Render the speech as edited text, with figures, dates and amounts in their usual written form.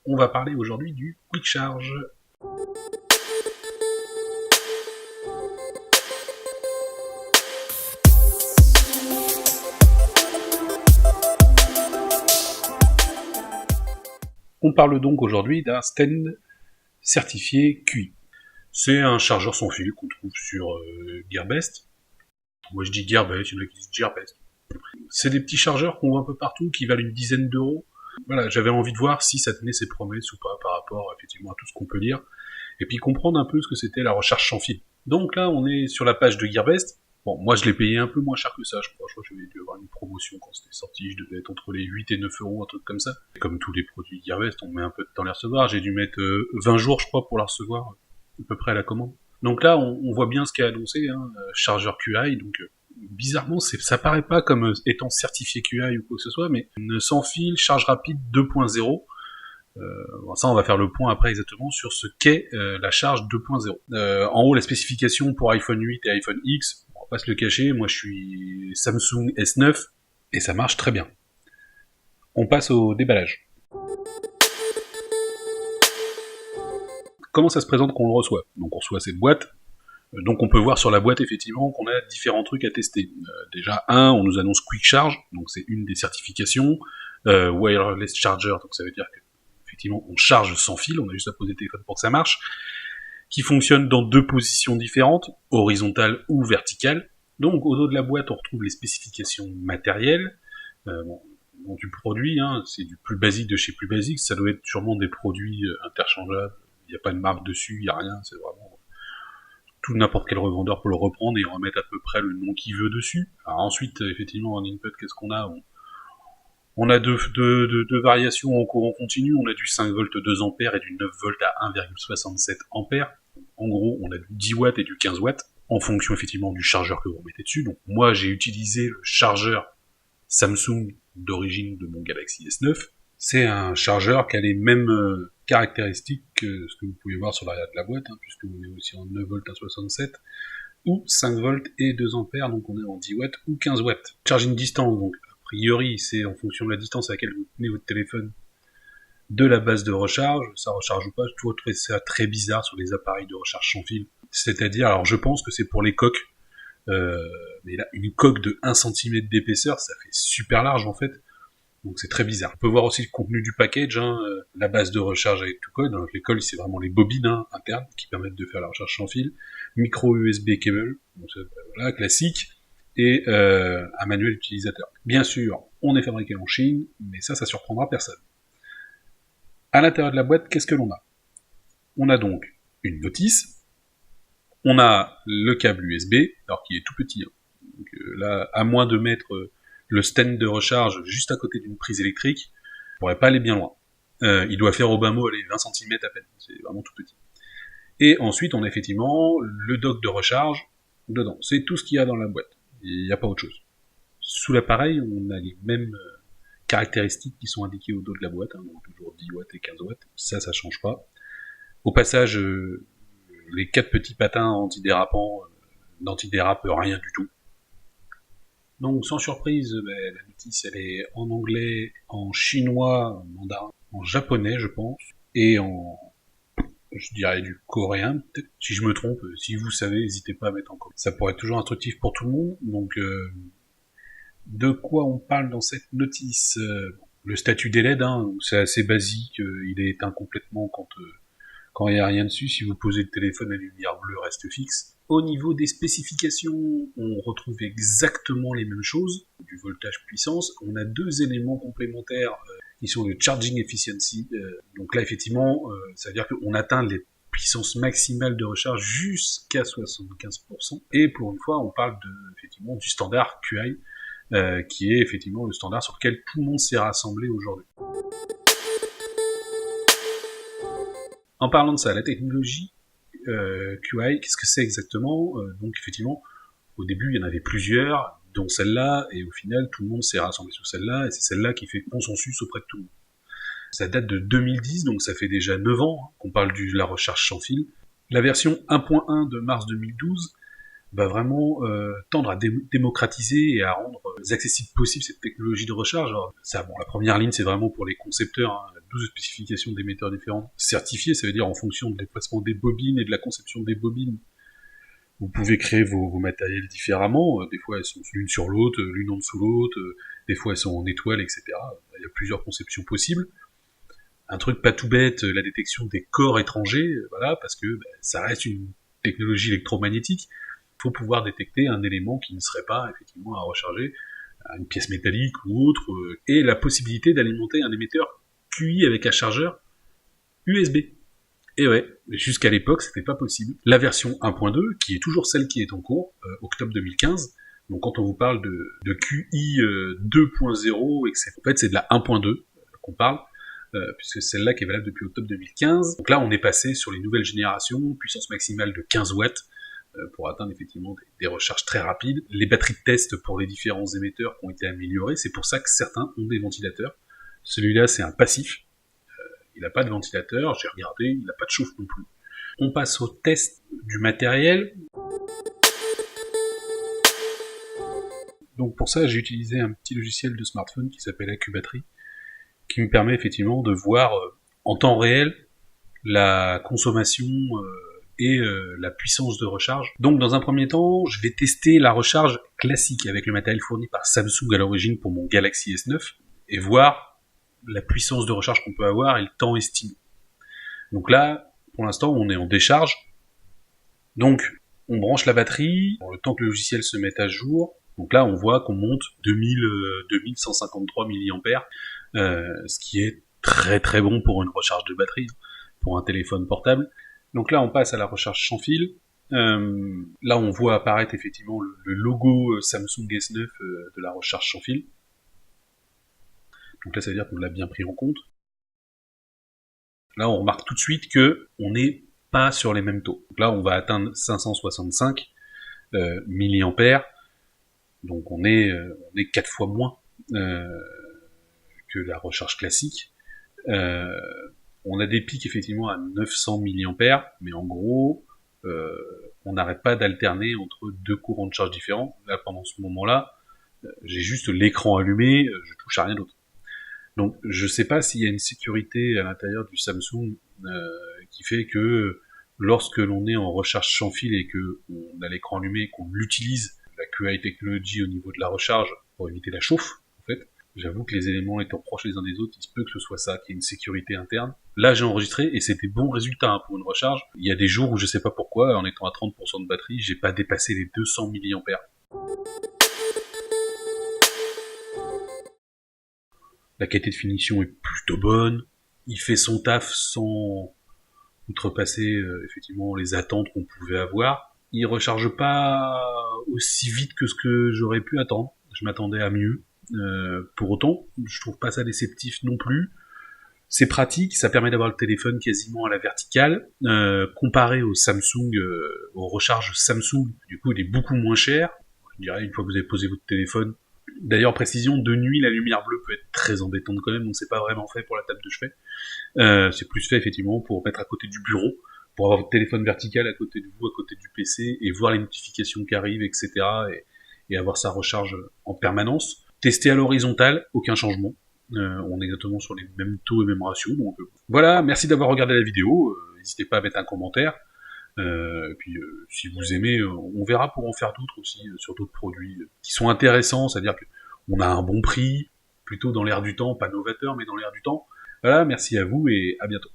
On va parler aujourd'hui du Quick Charge. On parle donc aujourd'hui d'un stand certifié QI. C'est un chargeur sans fil qu'on trouve sur Gearbest. Moi je dis Gearbest, il y en a qui disent Gearbest. C'est des petits chargeurs qu'on voit un peu partout, qui valent une dizaine d'euros. Voilà, j'avais envie de voir si ça tenait ses promesses ou pas par rapport effectivement à tout ce qu'on peut lire, et puis comprendre un peu ce que c'était la recharge sans fil. Donc là, on est sur la page de Gearbest. Bon, moi je l'ai payé un peu moins cher que ça, je crois que j'avais dû avoir une promotion quand c'était sorti, je devais être entre les 8 et 9 euros, un truc comme ça. Comme tous les produits Gearbest, on met un peu de temps à les recevoir, j'ai dû mettre 20 jours je crois pour la recevoir, à peu près à la commande. Donc là, on voit bien ce qui est annoncé, chargeur QI, donc bizarrement, ça paraît pas comme étant certifié QI ou quoi que ce soit, mais sans fil, charge rapide 2.0. Ça, on va faire le point après exactement sur ce qu'est la charge 2.0. En haut, la spécification pour iPhone 8 et iPhone X, on va pas se le cacher, moi je suis Samsung S9 et ça marche très bien. On passe au déballage. Comment ça se présente quand on le reçoit ? Donc on reçoit cette boîte. Donc on peut voir sur la boîte effectivement qu'on a différents trucs à tester. Déjà, on nous annonce Quick Charge, donc c'est une des certifications. Wireless Charger, donc ça veut dire que effectivement on charge sans fil, on a juste à poser le téléphone pour que ça marche. Qui fonctionne dans 2 positions différentes, horizontale ou verticale. Donc au dos de la boîte on retrouve les spécifications matérielles. Du produit, c'est du plus basique de chez plus basique, ça doit être sûrement des produits interchangeables, il n'y a pas de marque dessus, il n'y a rien, c'est vraiment tout n'importe quel revendeur peut le reprendre et remettre à peu près le nom qu'il veut dessus. Alors ensuite, effectivement, en input, qu'est-ce qu'on a ? On a deux variations en courant continu, on a du 5 volts 2 ampères et du 9 volts à 1,67 ampères. En gros, on a du 10 watts et du 15 watts, en fonction effectivement du chargeur que vous remettez dessus. Donc moi, j'ai utilisé le chargeur Samsung d'origine de mon Galaxy S9. C'est un chargeur qui a les mêmes caractéristiques que ce que vous pouvez voir sur l'arrière de la boîte, puisque on est aussi en 9 volts à 67, ou 5 volts et 2 ampères, donc on est en 10 watts ou 15 watts. Charging distance, donc a priori, c'est en fonction de la distance à laquelle vous tenez votre téléphone de la base de recharge, ça recharge ou pas, je trouve ça très bizarre sur les appareils de recharge sans fil. C'est-à-dire, alors je pense que c'est pour les coques, mais là, une coque de 1 cm d'épaisseur, ça fait super large en fait. Donc c'est très bizarre. On peut voir aussi le contenu du package, la base de recharge avec tout code. Donc les cols, c'est vraiment les bobines internes qui permettent de faire la recharge sans fil. Micro USB cable, donc voilà, classique, et un manuel utilisateur. Bien sûr, on est fabriqué en Chine, mais ça surprendra personne. À l'intérieur de la boîte, qu'est-ce que l'on a ? On a donc une notice, on a le câble USB, alors qui est tout petit. Donc là, à moins de mettre le stand de recharge juste à côté d'une prise électrique, on pourrait pas aller bien loin. Il doit faire au bas mot 20 cm à peine, c'est vraiment tout petit. Et ensuite, on a effectivement le dock de recharge dedans. C'est tout ce qu'il y a dans la boîte. Il n'y a pas autre chose. Sous l'appareil, on a les mêmes caractéristiques qui sont indiquées au dos de la boîte, donc toujours 10 watts et 15 watts. Ça change pas. Au passage, les 4 petits patins antidérapants n'antidérapent rien du tout. Donc sans surprise, la notice elle est en anglais, en chinois, en mandarin, en japonais je pense, et je dirais du coréen peut-être. Si je me trompe, si vous savez, n'hésitez pas à mettre en commentaire. Ça pourrait être toujours instructif pour tout le monde. Donc de quoi on parle dans cette notice ? Le statut des LED, c'est assez basique, il est éteint complètement quand il n'y a rien dessus. Si vous posez le téléphone, la lumière bleue reste fixe. Au niveau des spécifications, on retrouve exactement les mêmes choses, du voltage puissance. On a 2 éléments complémentaires qui sont le charging efficiency. Donc là, effectivement, ça veut dire qu'on atteint les puissances maximales de recharge jusqu'à 75%. Et pour une fois, on parle effectivement du standard QI, qui est effectivement le standard sur lequel tout le monde s'est rassemblé aujourd'hui. En parlant de ça, la technologie QI, qu'est-ce que c'est exactement ? Donc effectivement, au début, il y en avait plusieurs, dont celle-là, et au final, tout le monde s'est rassemblé sur celle-là, et c'est celle-là qui fait consensus auprès de tout le monde. Ça date de 2010, donc ça fait déjà 9 ans qu'on parle de la recharge sans fil. La version 1.1 de mars 2012 va vraiment tendre à démocratiser et à rendre accessible possible cette technologie de recharge. Alors, ça, bon, la première ligne, c'est vraiment pour les concepteurs, hein, 12 spécifications d'émetteurs différentes certifiées, ça veut dire en fonction de l'emplacement des bobines et de la conception des bobines, vous pouvez créer vos matériels différemment. Des fois, elles sont l'une sur l'autre, l'une en dessous l'autre. Des fois, elles sont en étoile, etc. Il y a plusieurs conceptions possibles. Un truc pas tout bête, la détection des corps étrangers, voilà, parce que ça reste une technologie électromagnétique. Il faut pouvoir détecter un élément qui ne serait pas effectivement à recharger, une pièce métallique ou autre, et la possibilité d'alimenter un émetteur QI avec un chargeur USB. Et ouais, jusqu'à l'époque, c'était pas possible. La version 1.2, qui est toujours celle qui est en cours, octobre 2015, donc quand on vous parle de QI 2.0, et que en fait c'est de la 1.2 qu'on parle, puisque c'est celle-là qui est valable depuis octobre 2015. Donc là, on est passé sur les nouvelles générations, puissance maximale de 15 watts, pour atteindre effectivement des recharges très rapides. Les batteries de test pour les différents émetteurs ont été améliorées, c'est pour ça que certains ont des ventilateurs. Celui-là, c'est un passif. Il n'a pas de ventilateur, j'ai regardé, il n'a pas de chauffe non plus. On passe au test du matériel. Donc pour ça, j'ai utilisé un petit logiciel de smartphone qui s'appelle AccuBattery, qui me permet effectivement de voir en temps réel la consommation et la puissance de recharge. Donc dans un premier temps, je vais tester la recharge classique avec le matériel fourni par Samsung à l'origine pour mon Galaxy S9 et voir la puissance de recharge qu'on peut avoir et le temps estimé. Donc là, pour l'instant, on est en décharge. Donc, on branche la batterie, le temps que le logiciel se mette à jour. Donc là, on voit qu'on monte 2153 mAh, ce qui est très très bon pour une recharge de batterie, pour un téléphone portable. Donc là, on passe à la recharge sans fil. Là, on voit apparaître effectivement le logo Samsung S9 de la recharge sans fil. Donc là, ça veut dire qu'on l'a bien pris en compte. Là, on remarque tout de suite que on n'est pas sur les mêmes taux. Donc là, on va atteindre 565 mAh. Donc on est 4 fois moins que la recharge classique. On a des pics effectivement à 900 mAh, mais en gros, on n'arrête pas d'alterner entre deux courants de charge différents. Là, pendant ce moment-là, j'ai juste l'écran allumé, je touche à rien d'autre. Donc je sais pas s'il y a une sécurité à l'intérieur du Samsung qui fait que lorsque l'on est en recharge sans fil et que on a l'écran allumé, qu'on utilise la QI Technology au niveau de la recharge pour éviter la chauffe, en fait, j'avoue que les éléments étant proches les uns des autres, il se peut que ce soit ça, qu'il y ait une sécurité interne. Là j'ai enregistré et c'était bons résultats pour une recharge. Il y a des jours où je sais pas pourquoi, en étant à 30% de batterie, j'ai pas dépassé les 200 mAh. La qualité de finition est plutôt bonne, il fait son taf sans outrepasser effectivement les attentes qu'on pouvait avoir. Il recharge pas aussi vite que ce que j'aurais pu attendre, je m'attendais à mieux. Pour autant, je trouve pas ça déceptif non plus. C'est pratique, ça permet d'avoir le téléphone quasiment à la verticale. Comparé au Samsung, aux recharges Samsung, du coup il est beaucoup moins cher. Je dirais, une fois que vous avez posé votre téléphone, d'ailleurs, précision, de nuit, la lumière bleue peut être très embêtante quand même, donc c'est pas vraiment fait pour la table de chevet. C'est plus fait effectivement pour mettre à côté du bureau, pour avoir votre téléphone vertical à côté de vous, à côté du PC, et voir les notifications qui arrivent, etc. et avoir sa recharge en permanence. Tester à l'horizontale, aucun changement. On est exactement sur les mêmes taux et mêmes ratios. Donc voilà, merci d'avoir regardé la vidéo. N'hésitez pas à mettre un commentaire. Et puis si vous aimez, on verra pour en faire d'autres aussi sur d'autres produits qui sont intéressants, c'est-à-dire qu'on a un bon prix, plutôt dans l'air du temps, pas novateur mais dans l'air du temps. Voilà, merci à vous et à bientôt.